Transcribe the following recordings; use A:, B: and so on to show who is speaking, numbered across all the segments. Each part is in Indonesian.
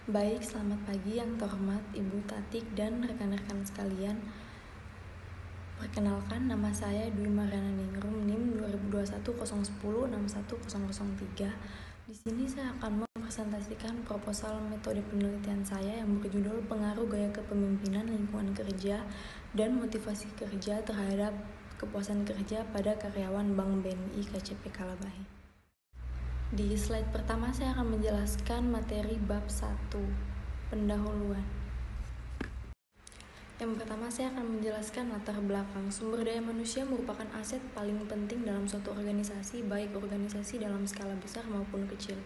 A: Baik, selamat pagi yang terhormat Ibu Tatik dan rekan-rekan sekalian. Perkenalkan, nama saya Dwi Mariana Ningrum, NIM 202101061003. Di sini saya akan mempresentasikan proposal metode penelitian saya yang berjudul Pengaruh Gaya Kepemimpinan Lingkungan Kerja dan Motivasi Kerja terhadap Kepuasan Kerja pada Karyawan Bank BNI KCP Kalabahi. Di slide pertama saya akan menjelaskan materi bab 1, pendahuluan. Yang pertama saya akan menjelaskan latar belakang. Sumber daya manusia merupakan aset paling penting dalam suatu organisasi, baik organisasi dalam skala besar maupun kecil,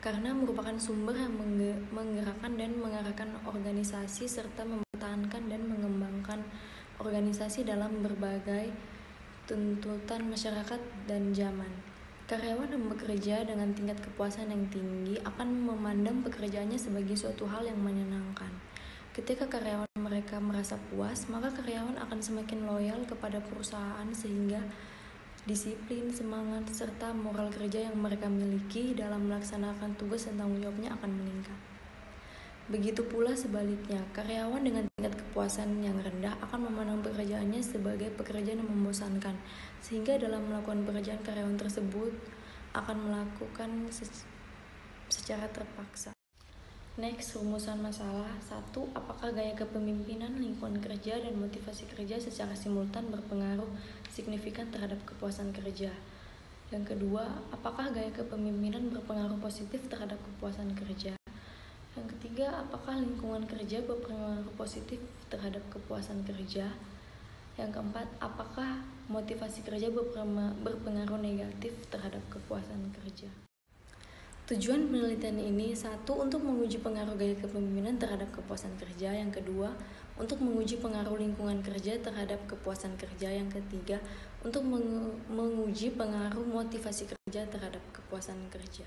A: karena merupakan sumber yang menggerakkan dan mengarahkan organisasi serta mempertahankan dan mengembangkan organisasi dalam berbagai tuntutan masyarakat dan zaman. Karyawan yang bekerja dengan tingkat kepuasan yang tinggi akan memandang pekerjaannya sebagai suatu hal yang menyenangkan. Ketika karyawan mereka merasa puas, maka karyawan akan semakin loyal kepada perusahaan sehingga disiplin, semangat, serta moral kerja yang mereka miliki dalam melaksanakan tugas dan tanggung jawabnya akan meningkat. Begitu pula sebaliknya, karyawan dengan tingkat kepuasan yang rendah akan memandang pekerjaannya sebagai pekerjaan yang membosankan, sehingga dalam melakukan pekerjaan karyawan tersebut akan melakukan secara terpaksa. Next, rumusan masalah. 1. Apakah gaya kepemimpinan, lingkungan kerja, dan motivasi kerja secara simultan berpengaruh signifikan terhadap kepuasan kerja? Yang kedua, apakah gaya kepemimpinan berpengaruh positif terhadap kepuasan kerja? Yang ketiga, apakah lingkungan kerja berpengaruh positif terhadap kepuasan kerja? Yang keempat, apakah motivasi kerja berpengaruh negatif terhadap kepuasan kerja? Tujuan penelitian ini, 1. Untuk menguji pengaruh gaya kepemimpinan terhadap kepuasan kerja. Yang kedua, untuk menguji pengaruh lingkungan kerja terhadap kepuasan kerja. Yang ketiga, untuk menguji pengaruh motivasi kerja terhadap kepuasan kerja.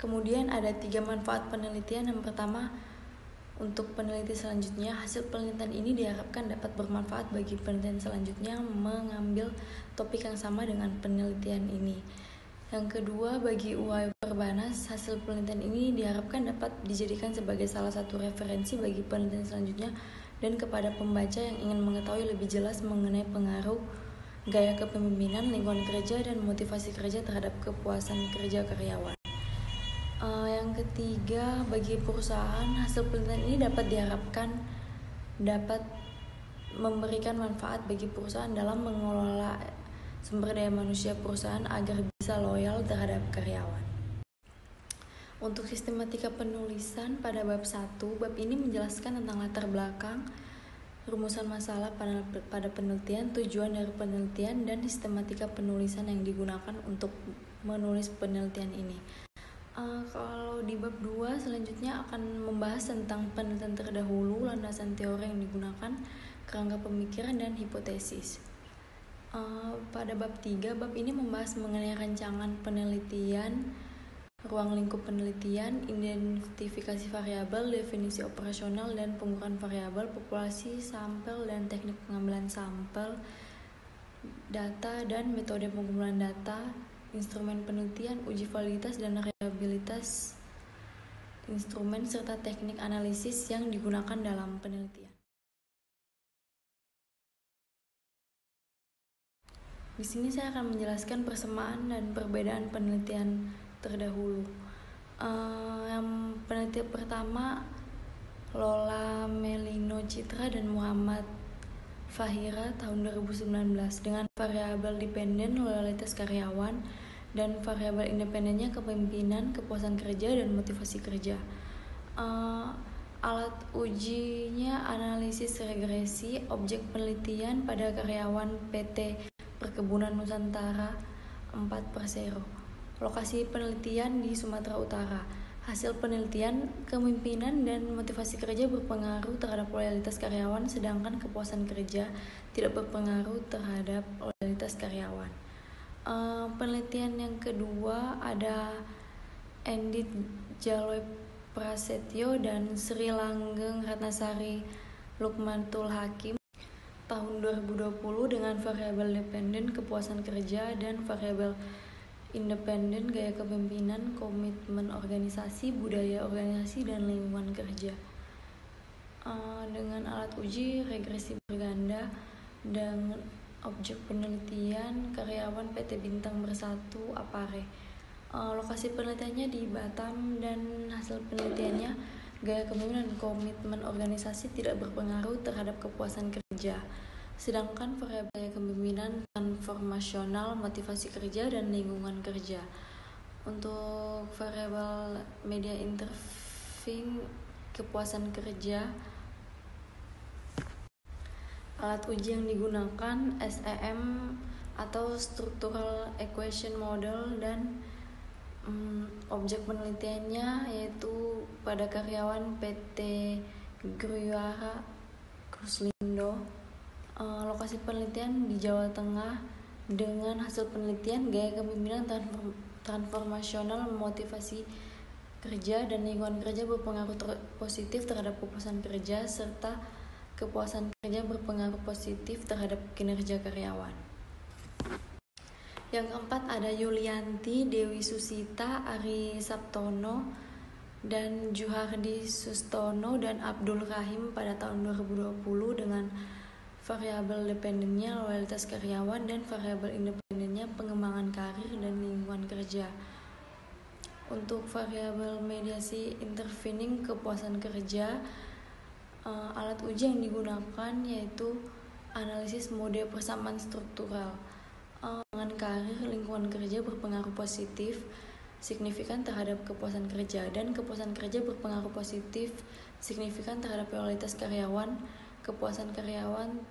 A: Kemudian ada 3 manfaat penelitian. Yang pertama, untuk peneliti selanjutnya, hasil penelitian ini diharapkan dapat bermanfaat bagi penelitian selanjutnya mengambil topik yang sama dengan penelitian ini. Yang kedua, bagi UAI Perbanas, hasil penelitian ini diharapkan dapat dijadikan sebagai salah satu referensi bagi penelitian selanjutnya dan kepada pembaca yang ingin mengetahui lebih jelas mengenai pengaruh gaya kepemimpinan, lingkungan kerja, dan motivasi kerja terhadap kepuasan kerja karyawan. Yang ketiga, bagi perusahaan, hasil penelitian ini dapat diharapkan dapat memberikan manfaat bagi perusahaan dalam mengelola sumber daya manusia perusahaan agar bisa loyal terhadap karyawan. Untuk sistematika penulisan pada bab 1, bab ini menjelaskan tentang latar belakang, rumusan masalah pada penelitian, tujuan dari penelitian, dan sistematika penulisan yang digunakan untuk menulis penelitian ini. Kalau di bab 2 selanjutnya akan membahas tentang penelitian terdahulu, landasan teori yang digunakan, kerangka pemikiran, dan hipotesis. Pada bab 3, bab ini membahas mengenai rancangan penelitian, ruang lingkup penelitian, identifikasi variabel, definisi operasional dan pengukuran variabel, populasi, sampel, dan teknik pengambilan sampel, data dan metode pengumpulan data, instrumen penelitian, uji validitas dan reliabilitas instrumen, serta teknik analisis yang digunakan dalam penelitian. Di sini saya akan menjelaskan persamaan dan perbedaan penelitian terdahulu. Yang penelitian pertama, Lola Melino Citra dan Muhammad Fahira tahun 2019 dengan variabel dependen loyalitas karyawan dan variabel independennya kepemimpinan, kepuasan kerja, dan motivasi kerja. Alat ujinya analisis regresi objek penelitian pada karyawan PT Perkebunan Nusantara 4 Persero. Lokasi penelitian di Sumatera Utara. Hasil penelitian, kepemimpinan dan motivasi kerja berpengaruh terhadap loyalitas karyawan, sedangkan kepuasan kerja tidak berpengaruh terhadap loyalitas karyawan. Penelitian yang kedua ada Endit Jaloy Prasetyo dan Sri Langgeng Ratnasari Lukmantul Hakim tahun 2020 dengan variabel dependen kepuasan kerja dan variabel independen, gaya kepemimpinan, komitmen organisasi, budaya organisasi, dan lingkungan kerja. Dengan alat uji regresi berganda dan objek penelitian karyawan PT Bintang Bersatu Apare. Lokasi penelitiannya di Batam dan hasil penelitiannya gaya kepemimpinan dan komitmen organisasi tidak berpengaruh terhadap kepuasan kerja. Sedangkan variabel gaya kepemimpinan transformasional, motivasi kerja, dan lingkungan kerja. Untuk variabel media interviewing kepuasan kerja, alat uji yang digunakan SEM atau Structural Equation Model, dan objek penelitiannya yaitu pada karyawan PT Gruyara Kruslindo. Lokasi penelitian di Jawa Tengah dengan hasil penelitian gaya kepemimpinan transformasional, motivasi kerja, dan lingkungan kerja berpengaruh positif terhadap kepuasan kerja, serta kepuasan kerja berpengaruh positif terhadap kinerja karyawan. Yang keempat ada Yulianti, Dewi Susita, Ari Sabtono, dan Juhardi Sustono dan Abdul Rahim pada tahun 2020 dengan variabel dependennya loyalitas karyawan dan variabel independennya pengembangan karir dan lingkungan kerja. Untuk variabel mediasi intervening kepuasan kerja, alat uji yang digunakan yaitu analisis mode persamaan struktural. Pengembangan karir, lingkungan kerja berpengaruh positif signifikan terhadap kepuasan kerja, dan kepuasan kerja berpengaruh positif signifikan terhadap loyalitas karyawan, kepuasan karyawan.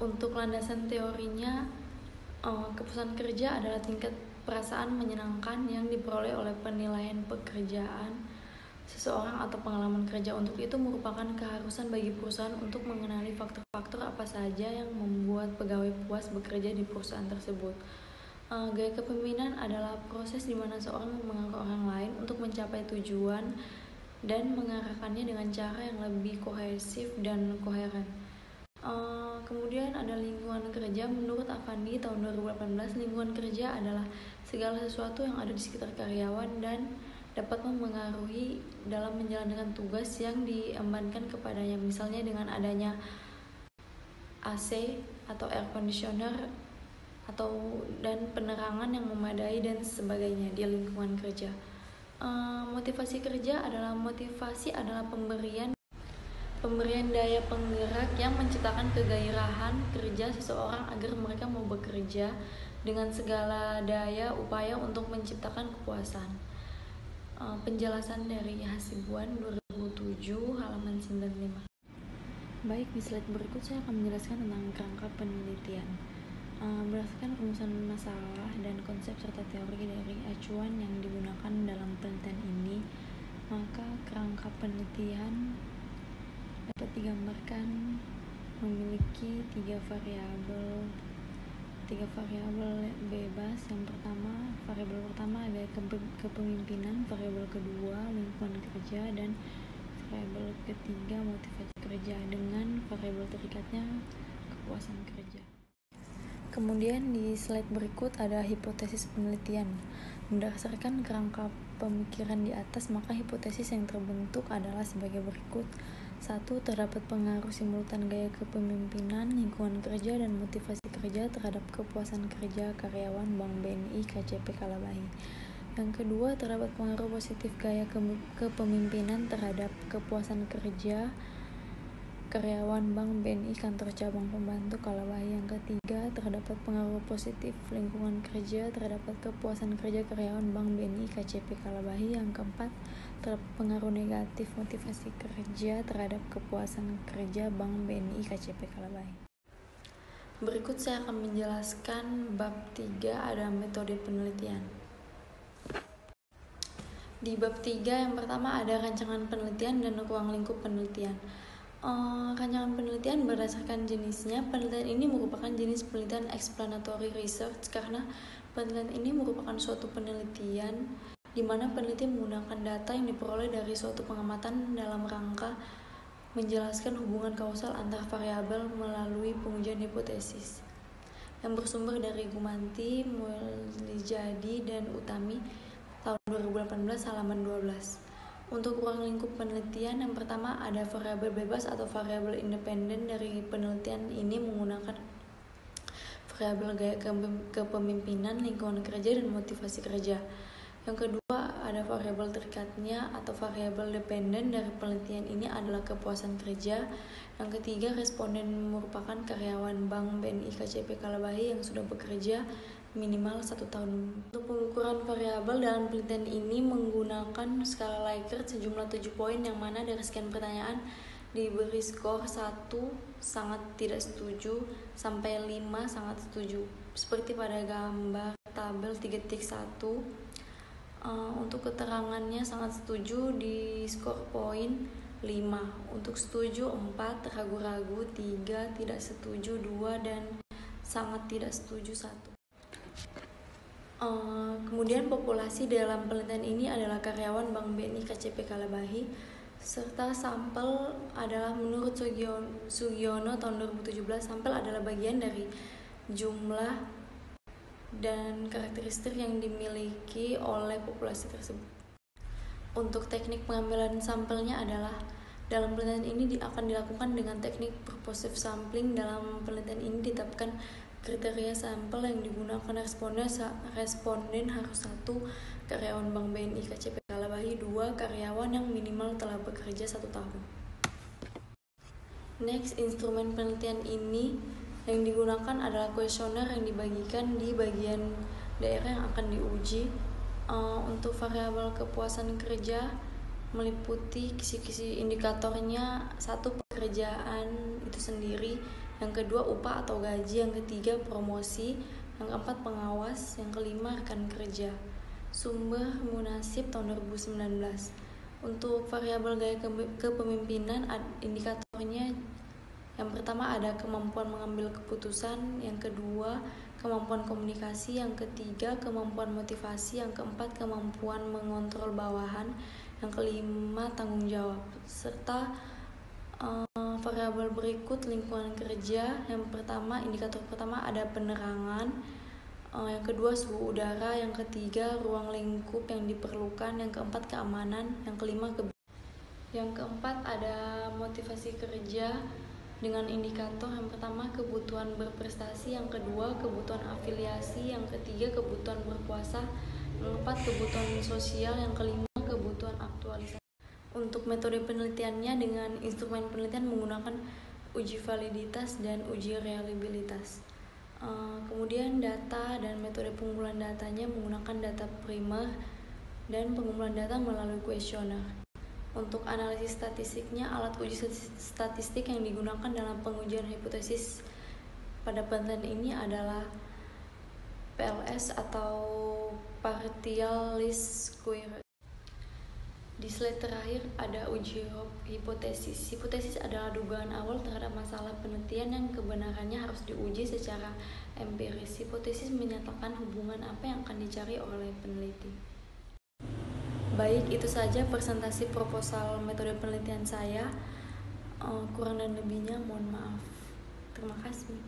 A: Untuk landasan teorinya, kepuasan kerja adalah tingkat perasaan menyenangkan yang diperoleh oleh penilaian pekerjaan seseorang atau pengalaman kerja. Untuk itu merupakan keharusan bagi perusahaan untuk mengenali faktor-faktor apa saja yang membuat pegawai puas bekerja di perusahaan tersebut. Gaya kepemimpinan adalah proses di mana seorang mempengaruhi orang lain untuk mencapai tujuan dan mengarahkannya dengan cara yang lebih kohesif dan koheren. Kemudian ada lingkungan kerja. Menurut Avandi tahun 2018, lingkungan kerja adalah segala sesuatu yang ada di sekitar karyawan dan dapat mempengaruhi dalam menjalankan tugas yang diembankan kepadanya, misalnya dengan adanya AC atau air conditioner dan penerangan yang memadai dan sebagainya di lingkungan kerja. Motivasi kerja adalah pemberian daya penggerak yang menciptakan kegairahan kerja seseorang agar mereka mau bekerja dengan segala daya upaya untuk menciptakan kepuasan. Penjelasan dari Hasibuan 2007 halaman 95. Baik, di slide berikut saya akan menjelaskan tentang kerangka penelitian. Berdasarkan rumusan masalah dan konsep serta teori dari acuan yang digunakan dalam penelitian ini, maka kerangka penelitian dapat digambarkan memiliki tiga variabel bebas. Yang pertama, variabel pertama adalah kepemimpinan, variabel kedua lingkungan kerja, dan variabel ketiga motivasi kerja, dengan variabel terikatnya kepuasan kerja. Kemudian di slide berikut ada hipotesis penelitian. Berdasarkan kerangka pemikiran di atas, maka hipotesis yang terbentuk adalah sebagai berikut. 1. Terdapat pengaruh simultan gaya kepemimpinan, lingkungan kerja, dan motivasi kerja terhadap kepuasan kerja karyawan Bank BNI KCP Kalabahi. Yang kedua, terdapat pengaruh positif gaya kepemimpinan terhadap kepuasan kerja karyawan Bank BNI Kantor Cabang Pembantu Kalabahi. Yang ketiga, terdapat pengaruh positif lingkungan kerja terhadap kepuasan kerja karyawan Bank BNI KCP Kalabahi. Yang keempat, terdapat pengaruh negatif motivasi kerja terhadap kepuasan kerja Bank BNI KCP Kalabahi. Berikut saya akan menjelaskan bab 3 ada metode penelitian. Di bab 3 yang pertama ada rancangan penelitian dan ruang lingkup penelitian. Rancangan penelitian berdasarkan jenisnya. Penelitian ini merupakan jenis penelitian explanatory research karena penelitian ini merupakan suatu penelitian di mana peneliti menggunakan data yang diperoleh dari suatu pengamatan dalam rangka menjelaskan hubungan kausal antar variabel melalui pengujian hipotesis. yang bersumber dari Gumanti, Mulyadi, dan Utami tahun 2018 halaman 12. Untuk ruang lingkup penelitian, yang pertama ada variabel bebas atau variabel independen dari penelitian ini menggunakan variabel gaya kepemimpinan, lingkungan kerja, dan motivasi kerja. Yang kedua, ada variabel terikatnya atau variabel dependen dari penelitian ini adalah kepuasan kerja. Yang ketiga, responden merupakan karyawan Bank BNI KCP Kalabahi yang sudah bekerja minimal 1 tahun. Untuk pengukuran variabel dalam penelitian ini menggunakan skala Likert sejumlah 7 poin, yang mana dari sekian pertanyaan diberi skor 1 sangat tidak setuju sampai 5 sangat setuju. Seperti pada gambar tabel 3.1. Untuk keterangannya sangat setuju di skor poin 5, untuk setuju 4, ragu-ragu 3, tidak setuju 2, dan sangat tidak setuju 1. Kemudian populasi dalam penelitian ini adalah karyawan Bank BNI KCP Kalabahi, serta sampel adalah menurut Sugiono tahun 2017. Sampel adalah bagian dari jumlah dan karakteristik yang dimiliki oleh populasi tersebut. Untuk teknik pengambilan sampelnya adalah dalam penelitian ini akan dilakukan dengan teknik purposive sampling. Dalam penelitian ini ditetapkan kriteria sampel yang digunakan responden harus 1. Karyawan Bank BNI KCP Kalabahi, 2. Karyawan yang minimal telah bekerja 1 tahun. Next, instrumen penelitian ini yang digunakan adalah kuesioner yang dibagikan di bagian daerah yang akan diuji. Untuk variabel kepuasan kerja meliputi kisi-kisi indikatornya: 1. Pekerjaan itu sendiri, yang kedua upah atau gaji, yang ketiga promosi, yang keempat pengawas, yang kelima rekan kerja. Sumber Munasib tahun 2019. Untuk variabel gaya kepemimpinan, indikatornya yang pertama ada kemampuan mengambil keputusan, yang kedua kemampuan komunikasi, yang ketiga kemampuan motivasi, yang keempat kemampuan mengontrol bawahan, yang kelima tanggung jawab. Serta variabel berikut lingkungan kerja. Yang pertama, indikator pertama ada penerangan, yang kedua suhu udara, yang ketiga ruang lingkup yang diperlukan, yang keempat keamanan, yang kelima yang keempat ada motivasi kerja dengan indikator yang pertama kebutuhan berprestasi, yang kedua kebutuhan afiliasi, yang ketiga kebutuhan berpuasa, yang keempat kebutuhan sosial, yang kelima kebutuhan aktualisasi. Untuk metode penelitiannya dengan instrumen penelitian menggunakan uji validitas dan uji reliabilitas. Kemudian data dan metode pengumpulan datanya menggunakan data primer dan pengumpulan data melalui kuesioner. Untuk analisis statistiknya, alat uji statistik yang digunakan dalam pengujian hipotesis pada penelitian ini adalah PLS atau partial least square. Di slide terakhir ada uji hipotesis. Hipotesis adalah dugaan awal terhadap masalah penelitian yang kebenarannya harus diuji secara empiris. Hipotesis menyatakan hubungan apa yang akan dicari oleh peneliti. Baik, itu saja presentasi proposal metode penelitian saya. Kurang dan lebihnya mohon maaf. Terima kasih.